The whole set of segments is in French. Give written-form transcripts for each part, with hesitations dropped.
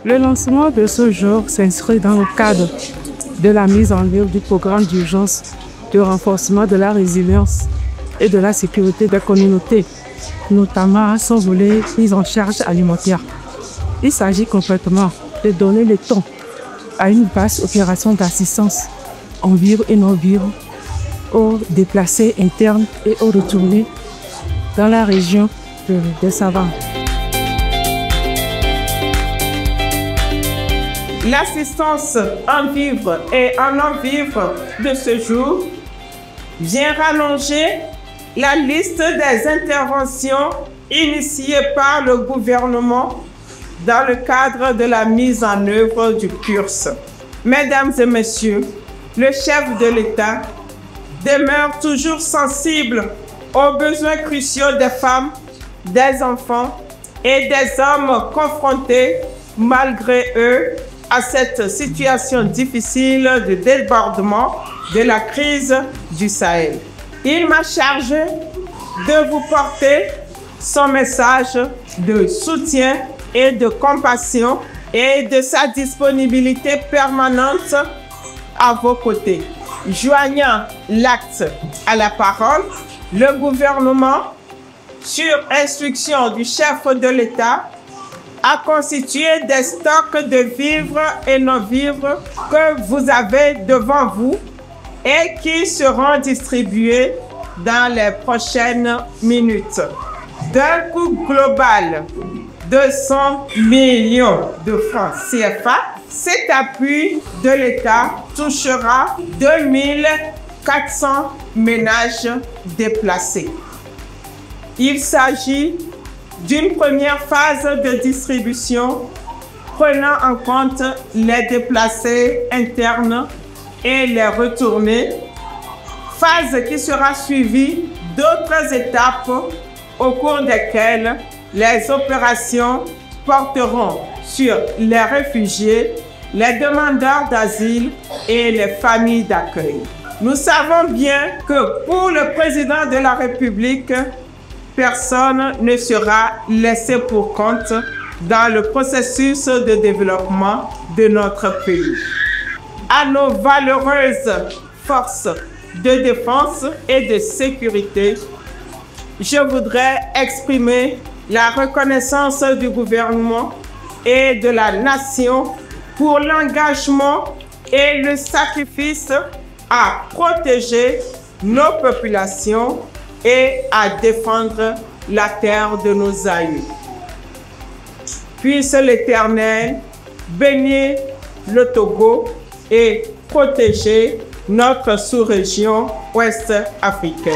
Le lancement de ce jour s'inscrit dans le cadre de la mise en œuvre du programme d'urgence de renforcement de la résilience et de la sécurité des communautés, notamment à son volet prise en charge alimentaire. Il s'agit concrètement de donner le ton à une vaste opération d'assistance en vivre et non vivre aux déplacés internes et aux retournés dans la région de Savanes. L'assistance en vivre et en non-vivre de ce jour vient rallonger la liste des interventions initiées par le gouvernement dans le cadre de la mise en œuvre du PURS. Mesdames et messieurs, le chef de l'État demeure toujours sensible aux besoins cruciaux des femmes, des enfants et des hommes confrontés, malgré eux, à cette situation difficile de débordement de la crise du Sahel. Il m'a chargé de vous porter son message de soutien et de compassion et de sa disponibilité permanente à vos côtés. Joignant l'acte à la parole, le gouvernement, sur instruction du chef de l'État, a constitué des stocks de vivres et non-vivres que vous avez devant vous et qui seront distribués dans les prochaines minutes. D'un coût global de 100 millions de francs CFA, cet appui de l'État touchera 2400 ménages déplacés. Il s'agit d'une première phase de distribution prenant en compte les déplacés internes et les retournés, phase qui sera suivie d'autres étapes au cours desquelles les opérations porteront sur les réfugiés, les demandeurs d'asile et les familles d'accueil. Nous savons bien que pour le président de la République, personne ne sera laissé pour compte dans le processus de développement de notre pays. À nos valeureuses forces de défense et de sécurité, je voudrais exprimer la reconnaissance du gouvernement et de la nation pour l'engagement et le sacrifice à protéger nos populations et à défendre la terre de nos aïeux. Puisse l'Éternel bénir le Togo et protéger notre sous-région ouest africaine.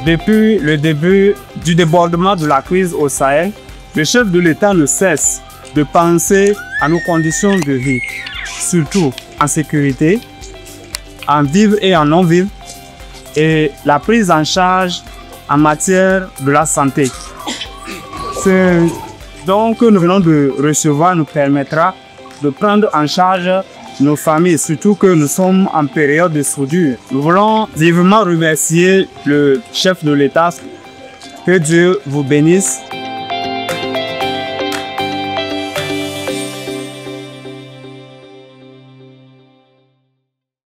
Depuis le début du débordement de la crise au Sahel, le chef de l'État ne cesse de penser à nos conditions de vie, surtout en sécurité, en vivre et en non-vivre, et la prise en charge en matière de la santé. Ce don que nous venons de recevoir nous permettra de prendre en charge nos familles, surtout que nous sommes en période de soudure. Nous voulons vivement remercier le chef de l'État. Que Dieu vous bénisse.